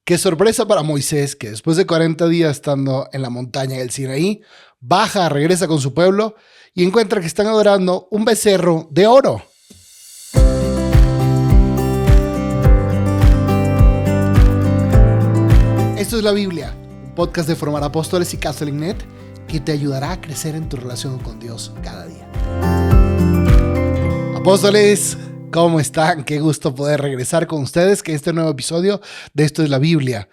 Qué sorpresa para Moisés, que después de 40 días estando en la montaña del Sinaí, baja, regresa con su pueblo y encuentra que están adorando un becerro de oro. Esto es la Biblia, un podcast de Formar Apóstoles y CatholicNet que te ayudará a crecer en tu relación con Dios cada día. Apóstoles, ¿cómo están? Qué gusto poder regresar con ustedes, que este nuevo episodio de Esto es la Biblia.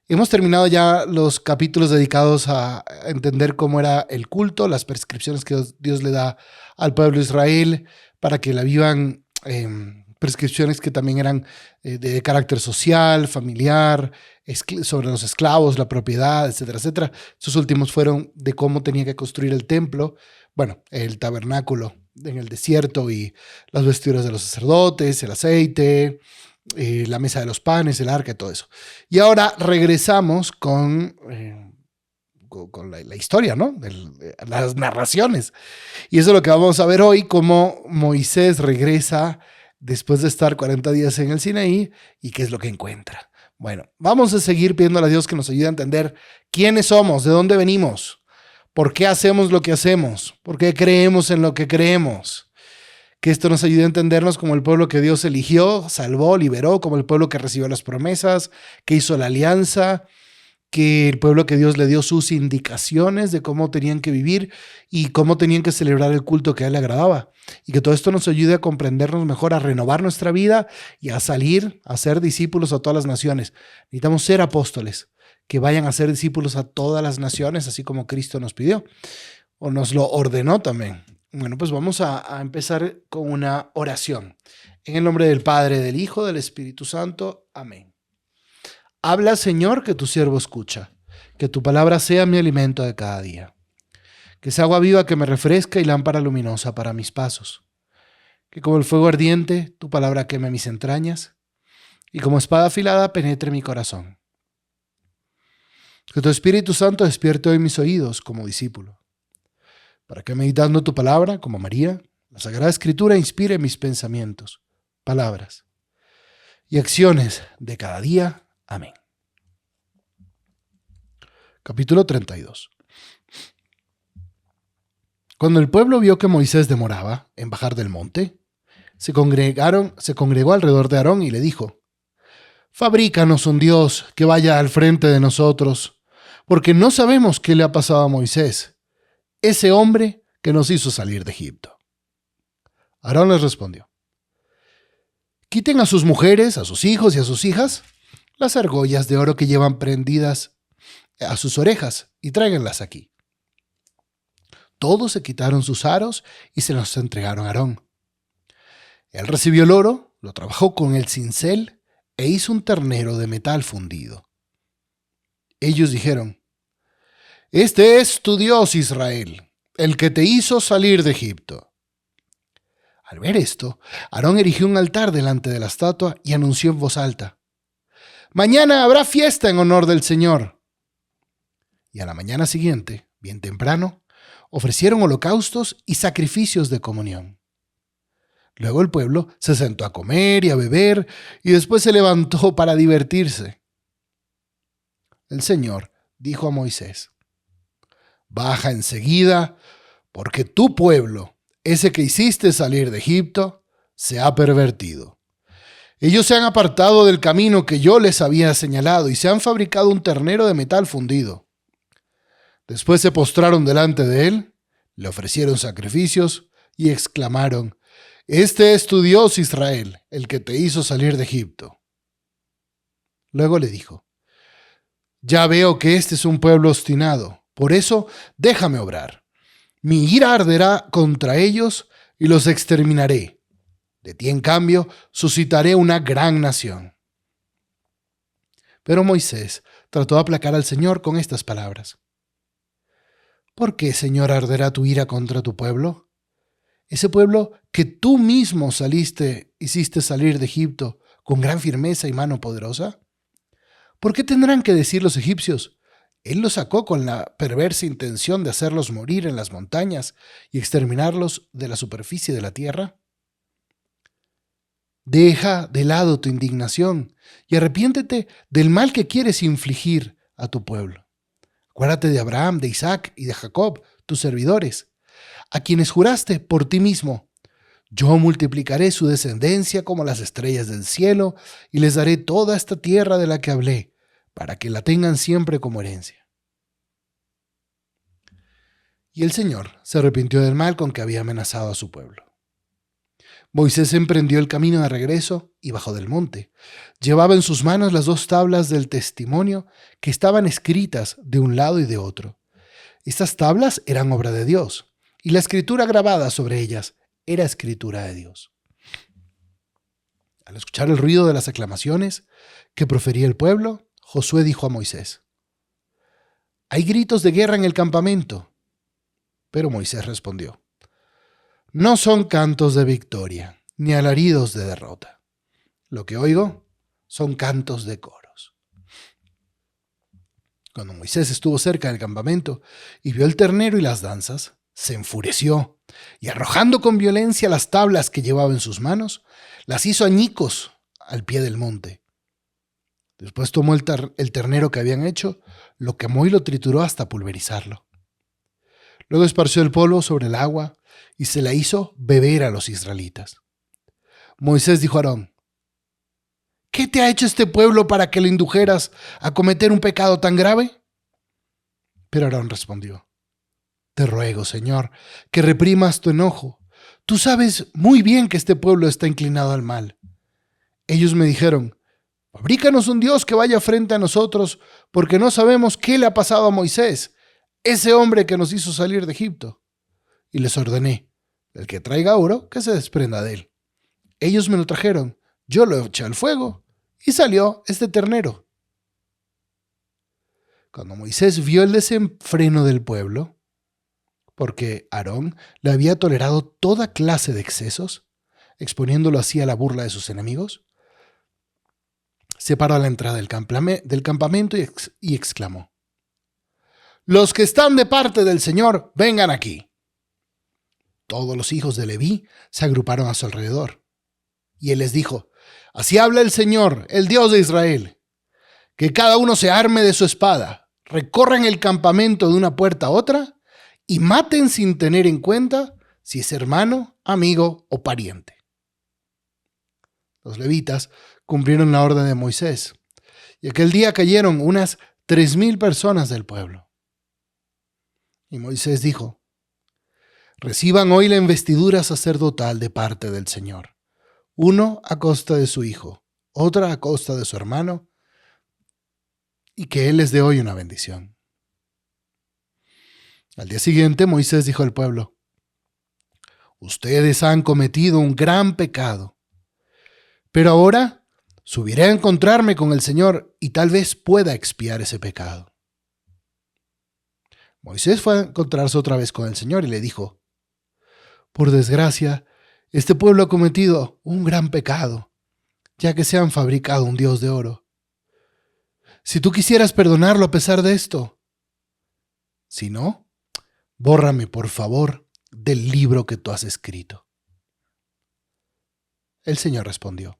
Hemos terminado ya los capítulos dedicados a entender cómo era el culto, las prescripciones que Dios le da al pueblo de Israel para que la vivan, prescripciones que también eran de carácter social, familiar, sobre los esclavos, la propiedad, etcétera, etcétera. Estos últimos fueron de cómo tenía que construir el templo, bueno, el tabernáculo en el desierto y las vestiduras de los sacerdotes, el aceite, la mesa de los panes, el arca y todo eso. Y ahora regresamos con la historia, ¿no? Las narraciones. Y eso es lo que vamos a ver hoy, cómo Moisés regresa después de estar 40 días en el Sinaí y qué es lo que encuentra. Bueno, vamos a seguir pidiéndole a Dios que nos ayude a entender quiénes somos, de dónde venimos, por qué hacemos lo que hacemos, por qué creemos en lo que creemos. Que esto nos ayude a entendernos como el pueblo que Dios eligió, salvó, liberó, como el pueblo que recibió las promesas, que hizo la alianza, que el pueblo que Dios le dio sus indicaciones de cómo tenían que vivir y cómo tenían que celebrar el culto que a él le agradaba. Y que todo esto nos ayude a comprendernos mejor, a renovar nuestra vida y a salir a ser discípulos a todas las naciones. Necesitamos ser apóstoles, que vayan a ser discípulos a todas las naciones, así como Cristo nos pidió o nos lo ordenó también. Bueno, pues vamos a empezar con una oración. En el nombre del Padre, del Hijo, del Espíritu Santo. Amén. Habla, Señor, que tu siervo escucha. Que tu palabra sea mi alimento de cada día. Que sea agua viva que me refresca y lámpara luminosa para mis pasos. Que como el fuego ardiente, tu palabra queme mis entrañas y como espada afilada penetre mi corazón. Que tu Espíritu Santo despierte hoy mis oídos como discípulo, para que meditando tu palabra, como María, la Sagrada Escritura inspire mis pensamientos, palabras y acciones de cada día. Amén. Capítulo 32. Cuando el pueblo vio que Moisés demoraba en bajar del monte, se congregó alrededor de Aarón y le dijo: «Fabrícanos un Dios que vaya al frente de nosotros, porque no sabemos qué le ha pasado a Moisés, ese hombre que nos hizo salir de Egipto». Aarón les respondió: «Quiten a sus mujeres, a sus hijos y a sus hijas las argollas de oro que llevan prendidas a sus orejas y tráiganlas aquí». Todos se quitaron sus aros y se los entregaron a Aarón. Él recibió el oro, lo trabajó con el cincel e hizo un ternero de metal fundido. Ellos dijeron: «Este es tu Dios, Israel, el que te hizo salir de Egipto». Al ver esto, Aarón erigió un altar delante de la estatua y anunció en voz alta: «Mañana habrá fiesta en honor del Señor». Y a la mañana siguiente, bien temprano, ofrecieron holocaustos y sacrificios de comunión. Luego el pueblo se sentó a comer y a beber y después se levantó para divertirse. El Señor dijo a Moisés: «Baja enseguida, porque tu pueblo, ese que hiciste salir de Egipto, se ha pervertido. Ellos se han apartado del camino que yo les había señalado y se han fabricado un ternero de metal fundido. Después se postraron delante de él, le ofrecieron sacrificios y exclamaron: «Este es tu Dios, Israel, el que te hizo salir de Egipto». Luego le dijo: «Ya veo que este es un pueblo obstinado, por eso déjame obrar. Mi ira arderá contra ellos y los exterminaré. De ti, en cambio, suscitaré una gran nación». Pero Moisés trató de aplacar al Señor con estas palabras: «¿Por qué, Señor, arderá tu ira contra tu pueblo? Ese pueblo que tú mismo hiciste salir de Egipto con gran firmeza y mano poderosa. ¿Por qué tendrán que decir los egipcios: Él los sacó con la perversa intención de hacerlos morir en las montañas y exterminarlos de la superficie de la tierra? Deja de lado tu indignación y arrepiéntete del mal que quieres infligir a tu pueblo. Acuérdate de Abraham, de Isaac y de Jacob, tus servidores, a quienes juraste por ti mismo: yo multiplicaré su descendencia como las estrellas del cielo y les daré toda esta tierra de la que hablé, para que la tengan siempre como herencia. Y el Señor se arrepintió del mal con que había amenazado a su pueblo. Moisés emprendió el camino de regreso y bajó del monte. Llevaba en sus manos las 2 tablas del testimonio que estaban escritas de un lado y de otro. Estas tablas eran obra de Dios, y la escritura grabada sobre ellas era escritura de Dios. Al escuchar el ruido de las aclamaciones que profería el pueblo, Josué dijo a Moisés: «Hay gritos de guerra en el campamento». Pero Moisés respondió: «No son cantos de victoria, ni alaridos de derrota. Lo que oigo son cantos de coros». Cuando Moisés estuvo cerca del campamento y vio el ternero y las danzas, se enfureció y, arrojando con violencia las tablas que llevaba en sus manos, las hizo añicos al pie del monte. Después tomó el ternero que habían hecho, lo quemó y lo trituró hasta pulverizarlo. Luego esparció el polvo sobre el agua y se la hizo beber a los israelitas. Moisés dijo a Aarón: «¿Qué te ha hecho este pueblo para que lo indujeras a cometer un pecado tan grave?». Pero Aarón respondió: «Te ruego, Señor, que reprimas tu enojo. Tú sabes muy bien que este pueblo está inclinado al mal. Ellos me dijeron: fabrícanos un Dios que vaya frente a nosotros, porque no sabemos qué le ha pasado a Moisés, ese hombre que nos hizo salir de Egipto». Y les ordené: el que traiga oro, que se desprenda de él. Ellos me lo trajeron, yo lo eché al fuego, y salió este ternero. Cuando Moisés vio el desenfreno del pueblo, porque Aarón le había tolerado toda clase de excesos, exponiéndolo así a la burla de sus enemigos, se paró a la entrada del campamento y exclamó: «Los que están de parte del Señor, vengan aquí». Todos los hijos de Leví se agruparon a su alrededor. Y él les dijo: «Así habla el Señor, el Dios de Israel. Que cada uno se arme de su espada, recorran el campamento de una puerta a otra y maten sin tener en cuenta si es hermano, amigo o pariente». Los levitas cumplieron la orden de Moisés, y aquel día cayeron unas 3,000 personas del pueblo. Y Moisés dijo: «Reciban hoy la investidura sacerdotal de parte del Señor, uno a costa de su hijo, otra a costa de su hermano, y que él les dé hoy una bendición». Al día siguiente Moisés dijo al pueblo: «Ustedes han cometido un gran pecado, pero ahora subiré a encontrarme con el Señor y tal vez pueda expiar ese pecado». Moisés fue a encontrarse otra vez con el Señor y le dijo: «Por desgracia, este pueblo ha cometido un gran pecado, ya que se han fabricado un Dios de oro. Si tú quisieras perdonarlo a pesar de esto, si no, bórrame por favor del libro que tú has escrito». El Señor respondió: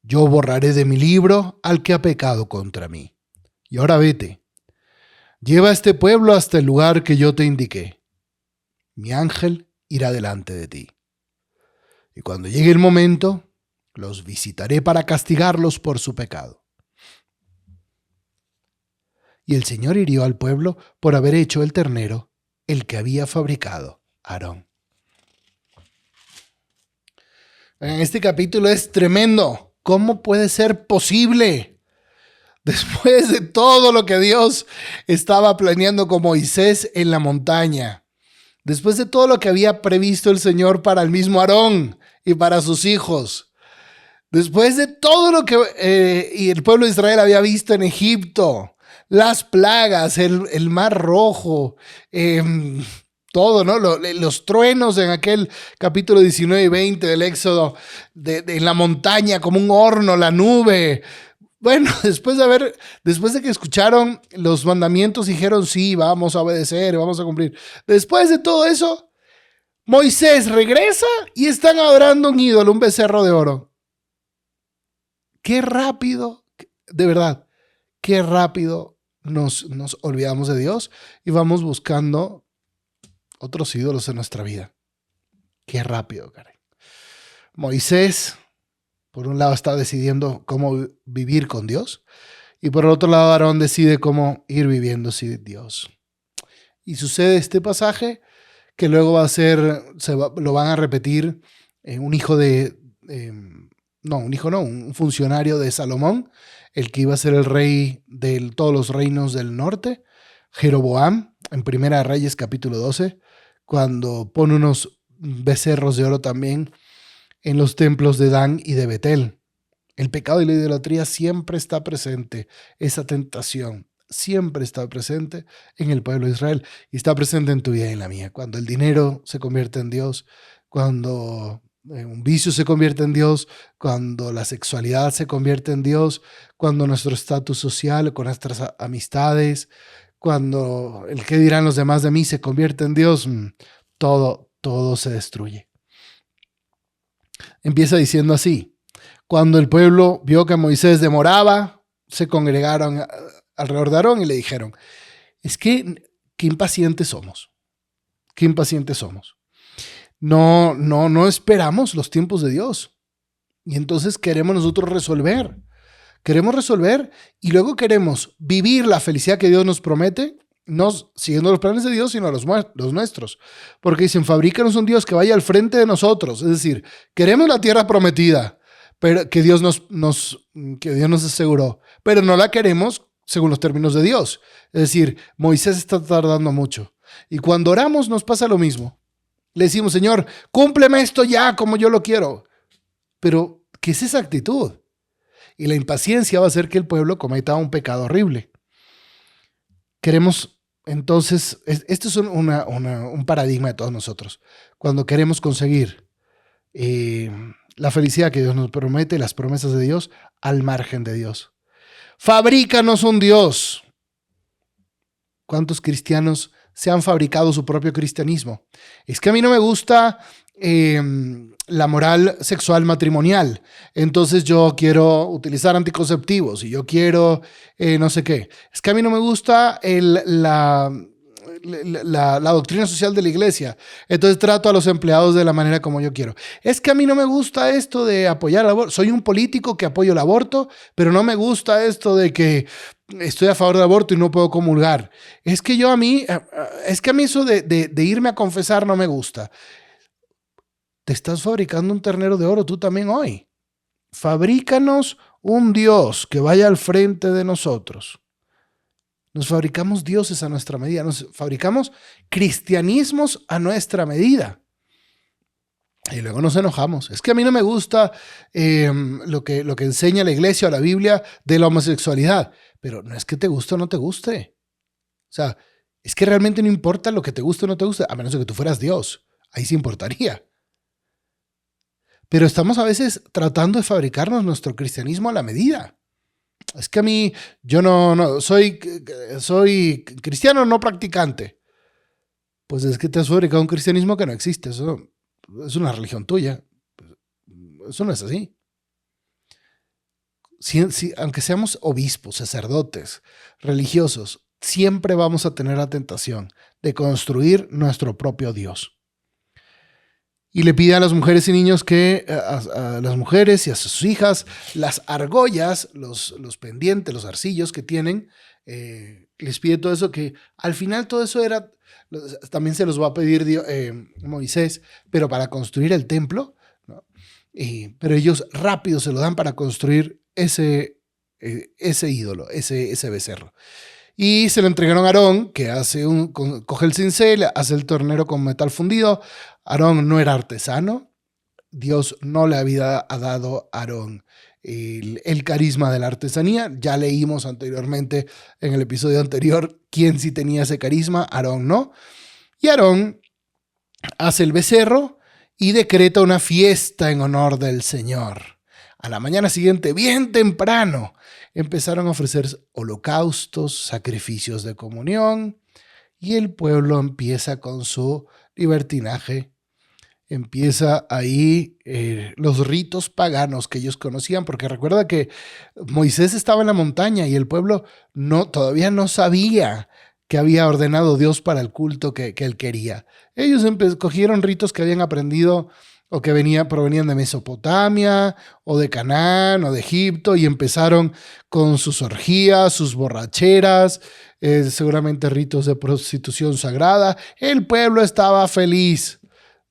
«Yo borraré de mi libro al que ha pecado contra mí. Y ahora vete, lleva a este pueblo hasta el lugar que yo te indiqué. Mi ángel irá delante de ti. Y cuando llegue el momento, los visitaré para castigarlos por su pecado». Y el Señor hirió al pueblo por haber hecho el ternero, el que había fabricado Aarón. En este capítulo es tremendo. ¿Cómo puede ser posible? Después de todo lo que Dios estaba planeando con Moisés en la montaña, después de todo lo que había previsto el Señor para el mismo Aarón y para sus hijos, después de todo lo que el pueblo de Israel había visto en Egipto, las plagas, el mar rojo, todo, ¿no? Los truenos en aquel capítulo 19 y 20 del Éxodo, en la montaña como un horno, la nube. Bueno, después de que escucharon los mandamientos, dijeron: sí, vamos a obedecer, vamos a cumplir. Después de todo eso, Moisés regresa y están adorando un ídolo, un becerro de oro. qué rápido, de verdad, qué rápido nos olvidamos de Dios y vamos buscando otros ídolos en nuestra vida. Qué rápido, Karen. Moisés, por un lado, está decidiendo cómo vivir con Dios y por el otro lado, Aarón decide cómo ir viviendo sin Dios. Y sucede este pasaje que luego va a ser, lo van a repetir un hijo de, un funcionario de Salomón, el que iba a ser el rey de todos los reinos del norte, Jeroboam, en Primera de Reyes capítulo 12, cuando pone unos becerros de oro también en los templos de Dan y de Betel. El pecado y la idolatría siempre está presente, esa tentación siempre está presente en el pueblo de Israel y está presente en tu vida y en la mía. Cuando el dinero se convierte en Dios, cuando un vicio se convierte en Dios, cuando la sexualidad se convierte en Dios, cuando nuestro estatus social con nuestras amistades, cuando el qué dirán los demás de mí se convierte en Dios, todo se destruye. Empieza diciendo así: cuando el pueblo vio que Moisés demoraba, se congregaron alrededor de Aarón y le dijeron, es que qué impacientes somos, qué impacientes somos. No esperamos los tiempos de Dios. Y entonces queremos nosotros resolver. Queremos resolver y luego queremos vivir la felicidad que Dios nos promete, no siguiendo los planes de Dios, sino los nuestros. Porque dicen, fabrícanos un Dios que vaya al frente de nosotros. Es decir, queremos la tierra prometida, pero que Dios nos aseguró, pero no la queremos según los términos de Dios. Es decir, Moisés está tardando mucho. Y cuando oramos nos pasa lo mismo. Le decimos, Señor, cúmpleme esto ya como yo lo quiero. Pero, ¿qué es esa actitud? Y la impaciencia va a hacer que el pueblo cometa un pecado horrible. Queremos, entonces, esto es un paradigma de todos nosotros. Cuando queremos conseguir la felicidad que Dios nos promete, las promesas de Dios, al margen de Dios. Fabrícanos un Dios. ¿Cuántos cristianos se han fabricado su propio cristianismo? Es que a mí no me gusta la moral sexual matrimonial, entonces yo quiero utilizar anticonceptivos y yo quiero no sé qué. Es que a mí no me gusta la doctrina social de la iglesia, entonces trato a los empleados de la manera como yo quiero. Es que a mí no me gusta esto de apoyar el aborto. Soy un político que apoyo el aborto, pero no me gusta esto de que estoy a favor del aborto y no puedo comulgar. Es que a mí eso de irme a confesar no me gusta. Te estás fabricando un ternero de oro tú también hoy. Fabrícanos un Dios que vaya al frente de nosotros. Nos fabricamos dioses a nuestra medida, nos fabricamos cristianismos a nuestra medida. Y luego nos enojamos. Es que a mí no me gusta lo que enseña la iglesia o la Biblia de la homosexualidad. Pero no es que te guste o no te guste. O sea, es que realmente no importa lo que te guste o no te guste, a menos de que tú fueras Dios. Ahí sí importaría. Pero estamos a veces tratando de fabricarnos nuestro cristianismo a la medida. Es que a mí, yo no soy cristiano no practicante. Pues es que te has fabricado un cristianismo que no existe. Eso es una religión tuya. Eso no es así. Aunque seamos obispos, sacerdotes, religiosos, siempre vamos a tener la tentación de construir nuestro propio Dios. Y le pide a las mujeres y niños a las mujeres y a sus hijas, las argollas, los pendientes, los arcillos que tienen, les pide todo eso, que al final todo eso también se los va a pedir Moisés, pero para construir el templo, ¿no? Pero ellos rápido se lo dan para construir ese ídolo, ese becerro. Y se lo entregaron a Aarón, que coge el cincel, hace el ternero con metal fundido. Aarón no era artesano. Dios no le había dado a Aarón el carisma de la artesanía. Ya leímos anteriormente en el episodio anterior quién sí tenía ese carisma, Aarón no. Y Aarón hace el becerro y decreta una fiesta en honor del Señor. A la mañana siguiente, bien temprano, empezaron a ofrecer holocaustos, sacrificios de comunión, y el pueblo empieza con su libertinaje, empieza ahí los ritos paganos que ellos conocían, porque recuerda que Moisés estaba en la montaña y el pueblo todavía no sabía que había ordenado Dios para el culto que él quería. Ellos cogieron ritos que habían aprendido o que provenían de Mesopotamia o de Canaán o de Egipto y empezaron con sus orgías, sus borracheras, seguramente ritos de prostitución sagrada. El pueblo estaba feliz.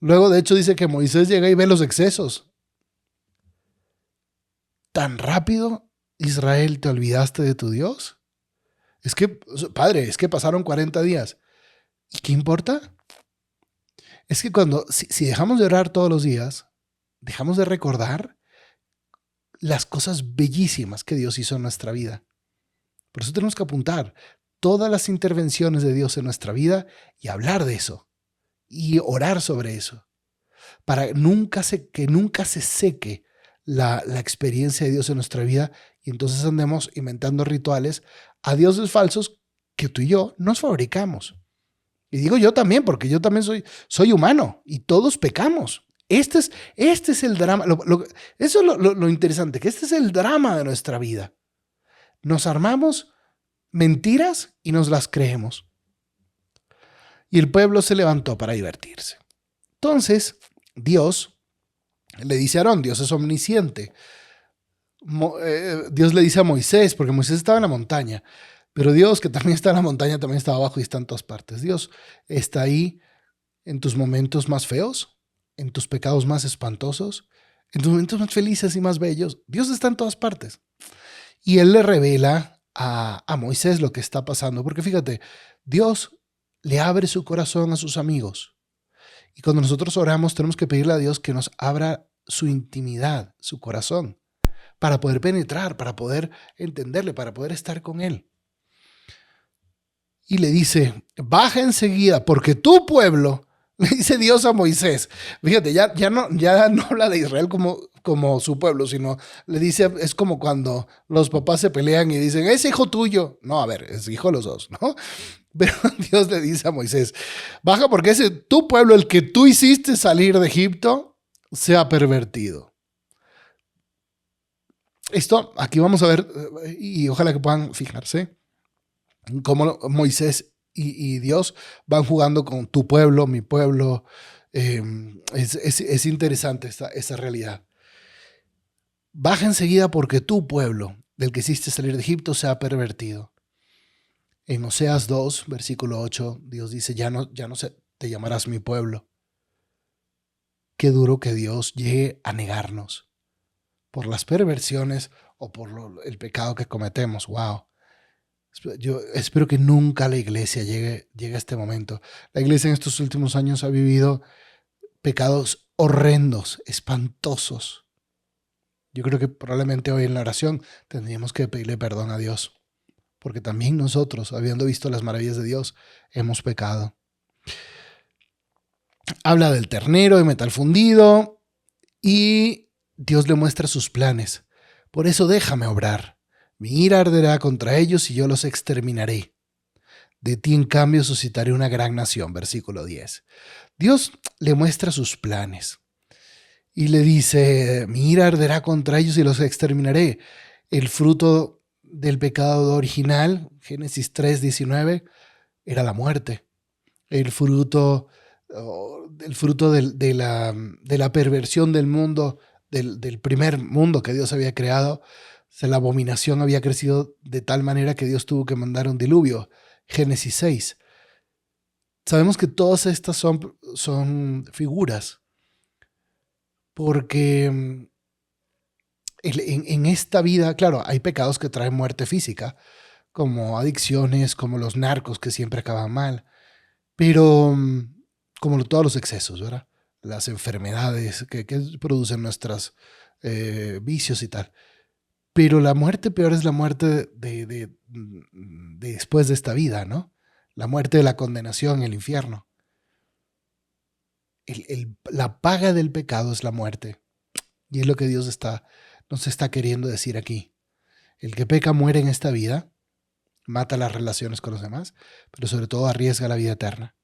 Luego, de hecho, dice que Moisés llega y ve los excesos. ¿Tan rápido, Israel, te olvidaste de tu Dios? Es que, padre, es que pasaron 40 días. ¿Y qué importa? Es que si dejamos de orar todos los días, dejamos de recordar las cosas bellísimas que Dios hizo en nuestra vida. Por eso tenemos que apuntar todas las intervenciones de Dios en nuestra vida y hablar de eso y orar sobre eso, para que nunca se seque la experiencia de Dios en nuestra vida y entonces andemos inventando rituales a dioses falsos que tú y yo nos fabricamos. Y digo yo también, porque yo también soy humano y todos pecamos. Este es el drama. Eso es lo interesante, que este es el drama de nuestra vida. Nos armamos mentiras y nos las creemos. Y el pueblo se levantó para divertirse. Entonces, Dios le dice a Aarón, Dios es omnisciente. Dios le dice a Moisés, porque Moisés estaba en la montaña, pero Dios, que también está en la montaña, también está abajo y está en todas partes. Dios está ahí en tus momentos más feos, en tus pecados más espantosos, en tus momentos más felices y más bellos. Dios está en todas partes. Y Él le revela a Moisés lo que está pasando, porque fíjate, Dios le abre su corazón a sus amigos. Y cuando nosotros oramos, tenemos que pedirle a Dios que nos abra su intimidad, su corazón, para poder penetrar, para poder entenderle, para poder estar con Él. Y le dice, baja enseguida, porque tu pueblo, le dice Dios a Moisés. Fíjate, ya no habla de Israel como su pueblo, sino le dice, es como cuando los papás se pelean y dicen, es hijo tuyo. No, a ver, es hijo de los dos, ¿no? Pero Dios le dice a Moisés, baja porque ese tu pueblo, el que tú hiciste salir de Egipto, se ha pervertido. Esto, aquí vamos a ver, y ojalá que puedan fijarse, cómo Moisés y Dios van jugando con tu pueblo, mi pueblo. Es interesante esa realidad. Baja enseguida porque tu pueblo, del que hiciste salir de Egipto, se ha pervertido. En Oseas 2, versículo 8, Dios dice, ya no te llamarás mi pueblo. Qué duro que Dios llegue a negarnos por las perversiones o por el pecado que cometemos. Wow. Yo espero que nunca la iglesia llegue a este momento. La iglesia en estos últimos años ha vivido pecados horrendos, espantosos. Yo creo que probablemente hoy en la oración tendríamos que pedirle perdón a Dios, porque también nosotros, habiendo visto las maravillas de Dios, hemos pecado. Habla del ternero de metal fundido y Dios le muestra sus planes. Por eso déjame obrar. Mi ira arderá contra ellos y yo los exterminaré. De ti, en cambio, suscitaré una gran nación. Versículo 10. Dios le muestra sus planes y le dice, mi ira arderá contra ellos y los exterminaré. El fruto del pecado original, Génesis 3:19, era la muerte. El fruto de la perversión del mundo, del primer mundo que Dios había creado, la abominación había crecido de tal manera que Dios tuvo que mandar un diluvio. Génesis 6. Sabemos que todas estas son figuras, porque en esta vida, claro, hay pecados que traen muerte física, como adicciones, como los narcos que siempre acaban mal, pero como todos los excesos, ¿verdad? Las enfermedades que producen nuestros vicios y tal. Pero la muerte peor es la muerte de después de esta vida, ¿no? La muerte de la condenación, el infierno. La paga del pecado es la muerte. Y es lo que Dios nos está queriendo decir aquí. El que peca muere en esta vida, mata las relaciones con los demás, pero sobre todo arriesga la vida eterna.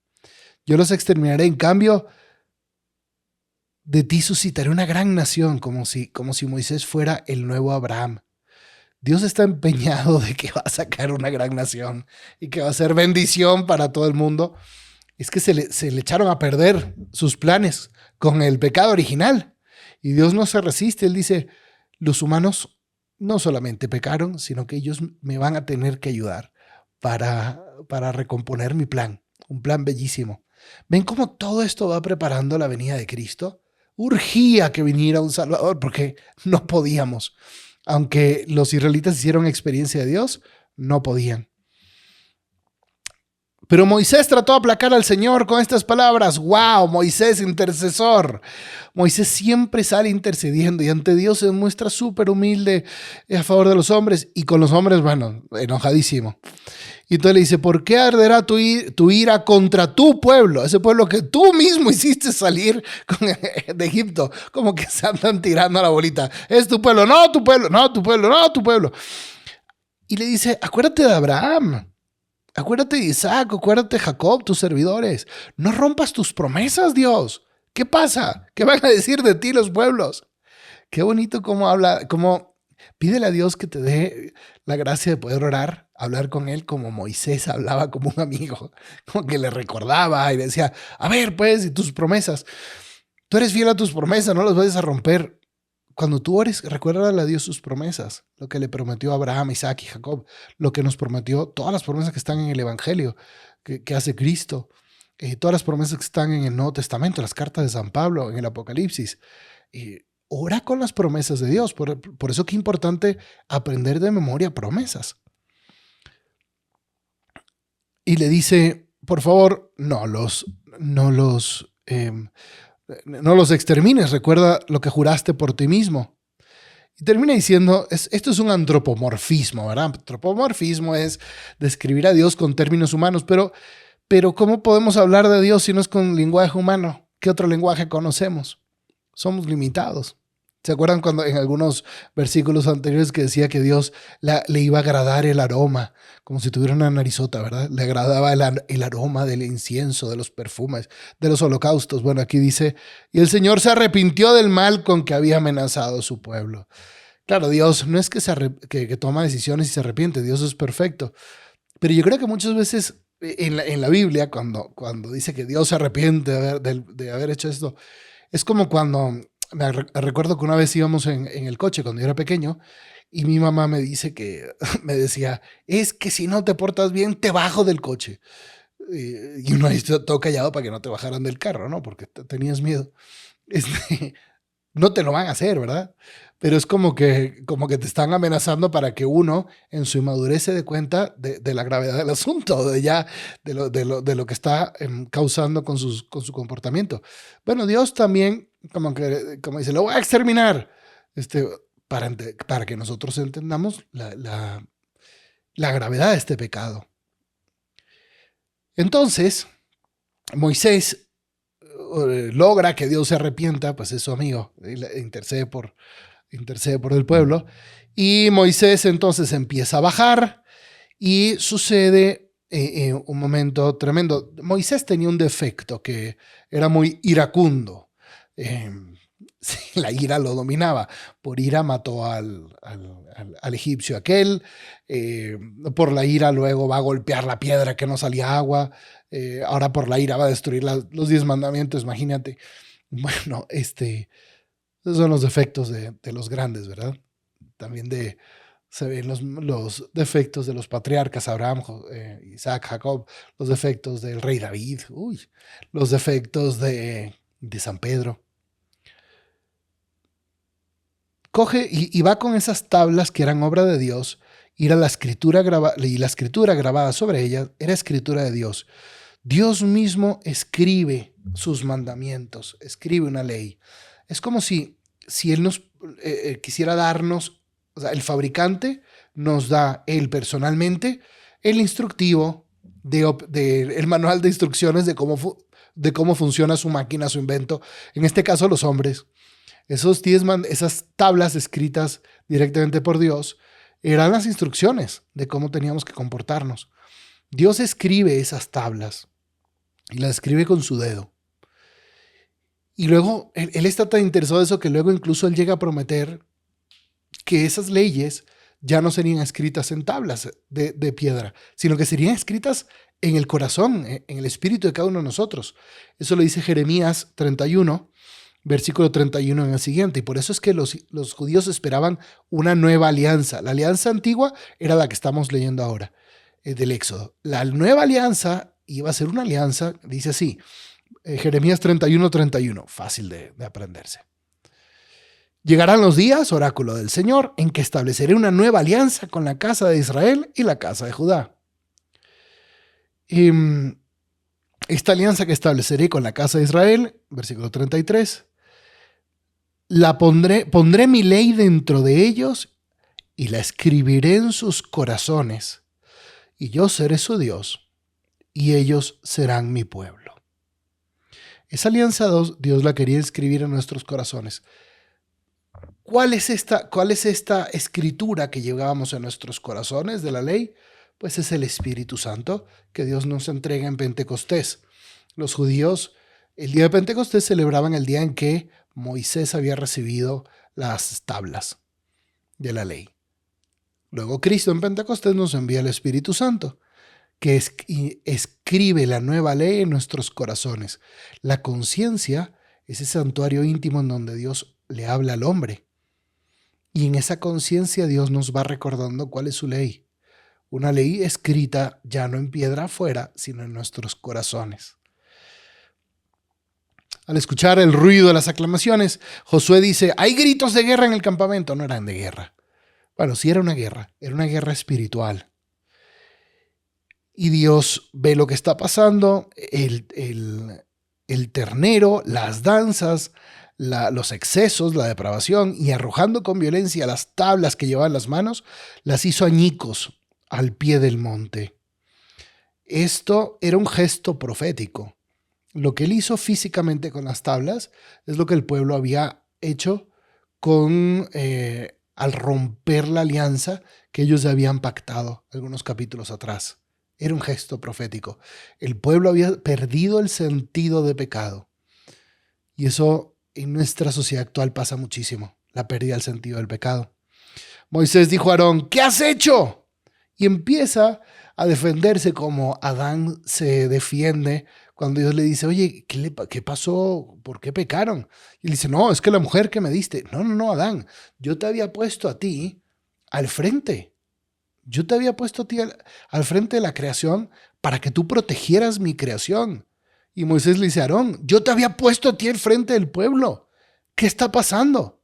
Yo los exterminaré, en cambio, de ti suscitaré una gran nación, como si Moisés fuera el nuevo Abraham. Dios está empeñado de que va a sacar una gran nación y que va a ser bendición para todo el mundo. Es que se le echaron a perder sus planes con el pecado original. Y Dios no se resiste. Él dice, los humanos no solamente pecaron, sino que ellos me van a tener que ayudar para recomponer mi plan. Un plan bellísimo. ¿Ven cómo todo esto va preparando la venida de Cristo? Urgía que viniera un Salvador porque no podíamos. Aunque los israelitas hicieron experiencia de Dios, no podían. Pero Moisés trató de aplacar al Señor con estas palabras. ¡Wow! Moisés, intercesor. Moisés siempre sale intercediendo y ante Dios se muestra súper humilde a favor de los hombres. Y con los hombres, bueno, enojadísimo. Y entonces le dice, ¿por qué arderá tu ira contra tu pueblo? Ese pueblo que tú mismo hiciste salir de Egipto. Como que se andan tirando a la bolita. Es tu pueblo, no tu pueblo, no tu pueblo, no tu pueblo. Y le dice, acuérdate de Abraham. Acuérdate de Isaac, acuérdate de Jacob, tus servidores. No rompas tus promesas, Dios. ¿Qué pasa? ¿Qué van a decir de ti los pueblos? Qué bonito cómo habla, cómo pídele a Dios que te dé la gracia de poder orar, hablar con él como Moisés hablaba como un amigo, como que le recordaba y decía, a ver, pues, y tus promesas. Tú eres fiel a tus promesas, no las vayas a romper. Cuando tú ores, recuérdale a Dios sus promesas, lo que le prometió a Abraham, Isaac y Jacob, lo que nos prometió, todas las promesas que están en el Evangelio, que hace Cristo, todas las promesas que están en el Nuevo Testamento, las cartas de San Pablo, en el Apocalipsis. Ora con las promesas de Dios, por eso que es importante aprender de memoria promesas. Y le dice, por favor, no los extermines, recuerda lo que juraste por ti mismo. Y termina diciendo, esto es un antropomorfismo, ¿verdad? Antropomorfismo es describir a Dios con términos humanos, pero ¿cómo podemos hablar de Dios si no es con lenguaje humano? ¿Qué otro lenguaje conocemos? Somos limitados. ¿Se acuerdan cuando en algunos versículos anteriores que decía que Dios le iba a agradar el aroma, como si tuviera una narizota, ¿verdad? Le agradaba el aroma del incienso, de los perfumes, de los holocaustos. Bueno, aquí dice, y el Señor se arrepintió del mal con que había amenazado a su pueblo. Claro, Dios no es que toma decisiones y se arrepiente, Dios es perfecto. Pero yo creo que muchas veces en la Biblia, cuando dice que Dios se arrepiente de haber hecho esto, es como cuando... recuerdo que una vez íbamos en el coche cuando yo era pequeño y mi mamá me me decía, es que si no te portas bien, te bajo del coche. Y uno ahí todo callado para que no te bajaran del carro, ¿no? Porque tenías miedo. No te lo van a hacer, ¿verdad? Pero es como que te están amenazando para que uno en su inmadurez se dé cuenta de la gravedad del asunto, de lo que está causando con su comportamiento. Bueno, Dios también, como dice, lo voy a exterminar, para que nosotros entendamos la gravedad de este pecado. Entonces, Moisés logra que Dios se arrepienta, pues es su amigo, intercede por el pueblo, y Moisés entonces empieza a bajar y sucede un momento tremendo. Moisés tenía un defecto que era muy iracundo. Sí, la ira lo dominaba. Por ira mató al egipcio aquel. Por la ira luego va a golpear la piedra que no salía agua. Ahora por la ira va a destruir los 10 mandamientos, imagínate. Bueno, esos son los defectos de los grandes, ¿verdad? También se ven los defectos de los patriarcas, Abraham, Isaac, Jacob, los defectos del rey David, los defectos de San Pedro. Coge y va con esas tablas que eran obra de Dios, y la escritura grabada sobre ellas era escritura de Dios. Dios mismo escribe sus mandamientos, escribe una ley. Es como si Él nos quisiera darnos, o sea, el fabricante nos da, él personalmente, el instructivo, el manual de instrucciones de cómo funciona su máquina, su invento, en este caso los hombres. Esas tablas escritas directamente por Dios eran las instrucciones de cómo teníamos que comportarnos. Dios escribe esas tablas y las escribe con su dedo. Y luego él está tan interesado en eso que luego incluso él llega a prometer que esas leyes ya no serían escritas en tablas de piedra, sino que serían escritas en el corazón, en el espíritu de cada uno de nosotros. Eso lo dice Jeremías 31, versículo 31 en el siguiente. Y por eso es que los judíos esperaban una nueva alianza. La alianza antigua era la que estamos leyendo ahora, del Éxodo. La nueva alianza iba a ser una alianza, dice así, Jeremías 31, 31, fácil de aprenderse. Llegarán los días, oráculo del Señor, en que estableceré una nueva alianza con la casa de Israel y la casa de Judá. Y esta alianza que estableceré con la casa de Israel, versículo 33, pondré mi ley dentro de ellos y la escribiré en sus corazones. Y yo seré su Dios y ellos serán mi pueblo. Esa alianza Dios la quería escribir en nuestros corazones. ¿Cuál es esta escritura que llevábamos en nuestros corazones de la ley? Pues es el Espíritu Santo que Dios nos entrega en Pentecostés. Los judíos, el día de Pentecostés celebraban el día en que Moisés había recibido las tablas de la ley. Luego Cristo en Pentecostés nos envía el Espíritu Santo, que escribe la nueva ley en nuestros corazones. La conciencia es ese santuario íntimo en donde Dios le habla al hombre. Y en esa conciencia Dios nos va recordando cuál es su ley. Una ley escrita ya no en piedra afuera, sino en nuestros corazones. Al escuchar el ruido de las aclamaciones, Josué dice, hay gritos de guerra en el campamento. No eran de guerra. Bueno, sí era una guerra espiritual. Y Dios ve lo que está pasando, el ternero, las danzas, los excesos, la depravación, y arrojando con violencia las tablas que llevaban las manos, las hizo añicos al pie del monte. Esto era un gesto profético. Lo que él hizo físicamente con las tablas es lo que el pueblo había hecho al romper la alianza que ellos habían pactado algunos capítulos atrás. Era un gesto profético. El pueblo había perdido el sentido de pecado. Y eso en nuestra sociedad actual pasa muchísimo, la pérdida del sentido del pecado. Moisés dijo a Aarón, ¿qué has hecho? Y empieza a defenderse como Adán se defiende cuando Dios le dice, oye, ¿qué pasó? ¿Por qué pecaron? Y él dice, no, es que la mujer que me diste. No, Adán, yo te había puesto a ti al frente. Yo te había puesto a ti al frente de la creación para que tú protegieras mi creación. Y Moisés le dice a Aarón, yo te había puesto a ti al frente del pueblo. ¿Qué está pasando?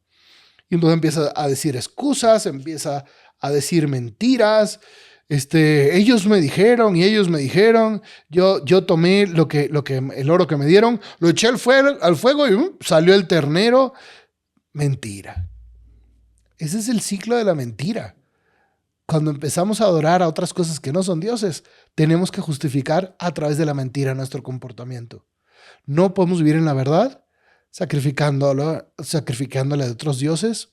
Y entonces empieza a decir excusas, empieza a decir mentiras. Ellos me dijeron, yo tomé el oro que me dieron, lo eché al fuego y salió el ternero. Mentira. Ese es el ciclo de la mentira. Cuando empezamos a adorar a otras cosas que no son dioses, tenemos que justificar a través de la mentira nuestro comportamiento. No podemos vivir en la verdad sacrificándole a otros dioses,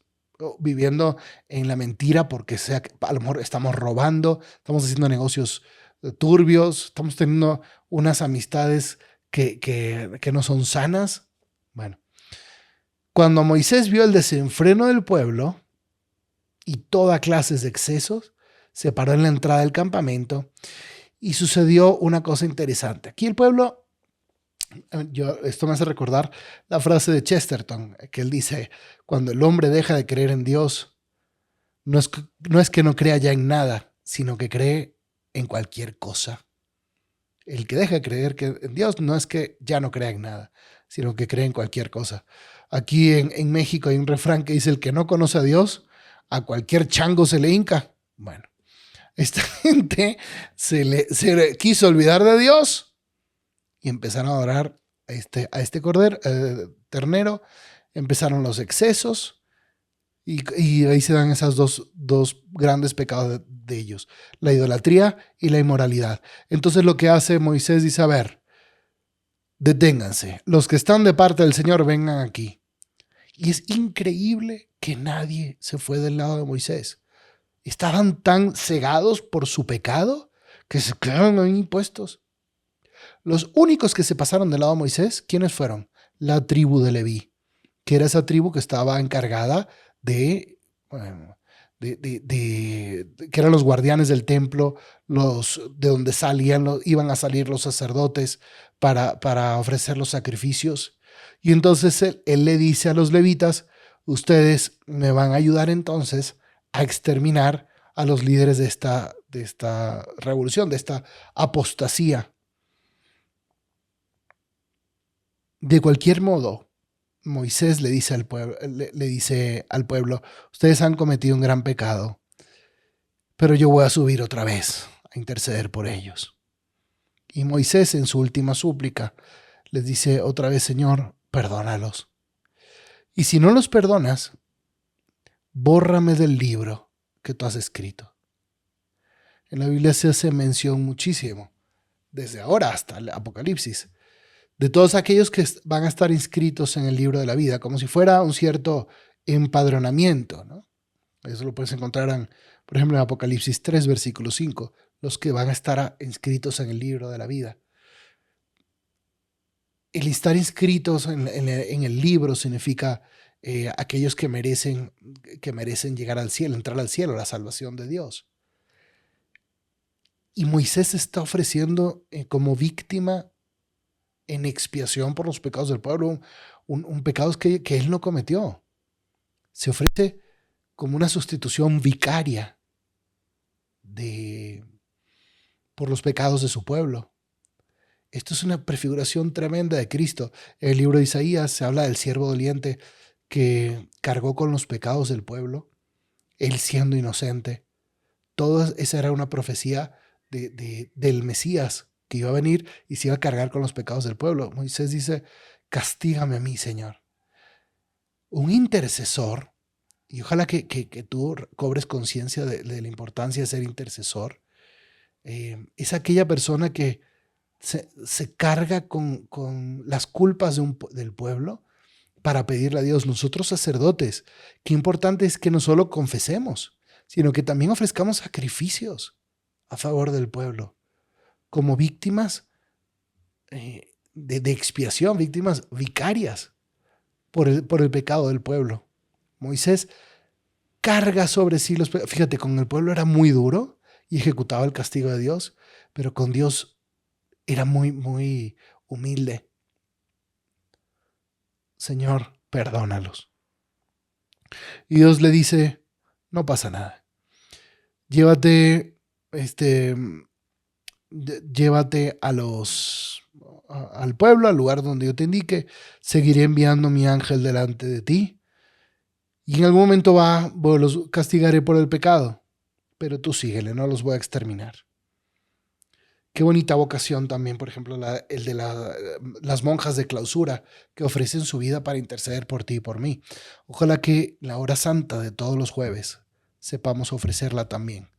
viviendo en la mentira porque a lo mejor estamos robando, estamos haciendo negocios turbios, estamos teniendo unas amistades que no son sanas. Bueno, cuando Moisés vio el desenfreno del pueblo y toda clase de excesos, se paró en la entrada del campamento y sucedió una cosa interesante. Aquí el pueblo, esto me hace recordar la frase de Chesterton, que él dice, cuando el hombre deja de creer en Dios, no es que no crea ya en nada, sino que cree en cualquier cosa. El que deja de creer en Dios no es que ya no crea en nada, sino que cree en cualquier cosa. Aquí en México hay un refrán que dice, el que no conoce a Dios, a cualquier chango se le hinca. Bueno, esta gente se quiso olvidar de Dios y empezaron a adorar a este ternero. Empezaron los excesos y ahí se dan esos dos grandes pecados de ellos, la idolatría y la inmoralidad. Entonces lo que hace Moisés dice, a ver, deténganse, los que están de parte del Señor vengan aquí. Y es increíble que nadie se fue del lado de Moisés. Estaban tan cegados por su pecado que se quedaron ahí puestos. Los únicos que se pasaron del lado de Moisés, ¿quiénes fueron? la tribu de Leví, que era esa tribu que estaba encargada que eran los guardianes del templo, de donde iban a salir los sacerdotes para ofrecer los sacrificios. Y entonces él le dice a los levitas: ustedes me van a ayudar entonces a exterminar a los líderes de esta revolución, de esta apostasía. De cualquier modo, Moisés le dice al pueblo: ustedes han cometido un gran pecado, pero yo voy a subir otra vez a interceder por ellos. Y Moisés, en su última súplica, les dice otra vez: Señor, perdónalos. Y si no los perdonas, bórrame del libro que tú has escrito. En la Biblia se hace mención muchísimo, desde ahora hasta el Apocalipsis, de todos aquellos que van a estar inscritos en el libro de la vida, como si fuera un cierto empadronamiento, ¿no? Eso lo puedes encontrar, por ejemplo, en Apocalipsis 3, versículo 5, los que van a estar inscritos en el libro de la vida. El estar inscritos en el libro significa aquellos que merecen llegar al cielo, entrar al cielo, la salvación de Dios. Y Moisés está ofreciendo como víctima en expiación por los pecados del pueblo, un pecado que él no cometió. Se ofrece como una sustitución vicaria por los pecados de su pueblo. Esto es una prefiguración tremenda de Cristo. En el libro de Isaías se habla del siervo doliente que cargó con los pecados del pueblo, él siendo inocente. Toda esa era una profecía del Mesías que iba a venir y se iba a cargar con los pecados del pueblo. Moisés dice: castígame a mí, Señor. Un intercesor, y ojalá que tú cobres conciencia de la importancia de ser intercesor, es aquella persona que se carga con las culpas del pueblo para pedirle a Dios. Nosotros sacerdotes, qué importante es que no solo confesemos, sino que también ofrezcamos sacrificios a favor del pueblo, como víctimas de expiación, víctimas vicarias por el pecado del pueblo. Moisés carga sobre sí los pecados. Fíjate, con el pueblo era muy duro y ejecutaba el castigo de Dios, pero con Dios era muy, muy humilde. Señor, perdónalos. Y Dios le dice: no pasa nada. Llévate al pueblo, al lugar donde yo te indique. Seguiré enviando mi ángel delante de ti. Y en algún momento los castigaré por el pecado. Pero tú síguele, no los voy a exterminar. Qué bonita vocación también, por ejemplo, el de las monjas de clausura que ofrecen su vida para interceder por ti y por mí. Ojalá que la hora santa de todos los jueves sepamos ofrecerla también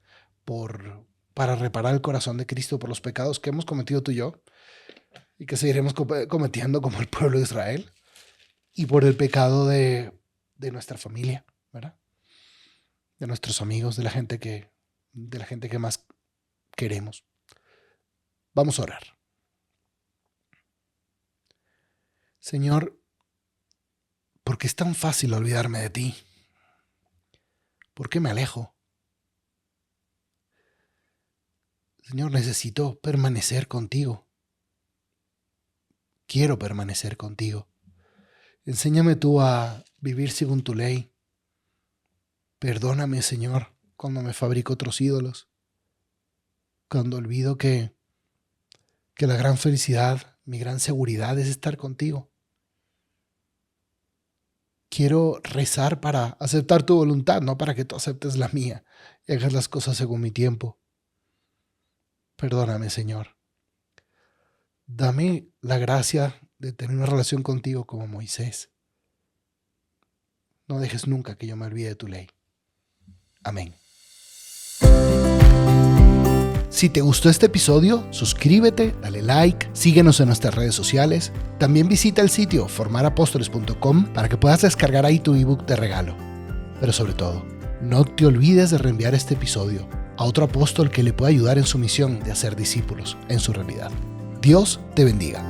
para reparar el corazón de Cristo por los pecados que hemos cometido tú y yo y que seguiremos cometiendo como el pueblo de Israel, y por el pecado de nuestra familia, ¿verdad? De nuestros amigos, de la gente que más queremos. Vamos a orar. Señor, ¿por qué es tan fácil olvidarme de ti? ¿Por qué me alejo? Señor, necesito permanecer contigo. Quiero permanecer contigo. Enséñame tú a vivir según tu ley. Perdóname, Señor, cuando me fabrico otros ídolos. Cuando olvido que la gran felicidad, mi gran seguridad es estar contigo. Quiero rezar para aceptar tu voluntad, no para que tú aceptes la mía y hagas las cosas según mi tiempo. Perdóname, Señor. Dame la gracia de tener una relación contigo como Moisés. No dejes nunca que yo me olvide de tu ley. Amén. Si te gustó este episodio, suscríbete, dale like, síguenos en nuestras redes sociales. También visita el sitio formarapostoles.com para que puedas descargar ahí tu ebook de regalo. Pero sobre todo, no te olvides de reenviar este episodio a otro apóstol que le pueda ayudar en su misión de hacer discípulos en su realidad. Dios te bendiga.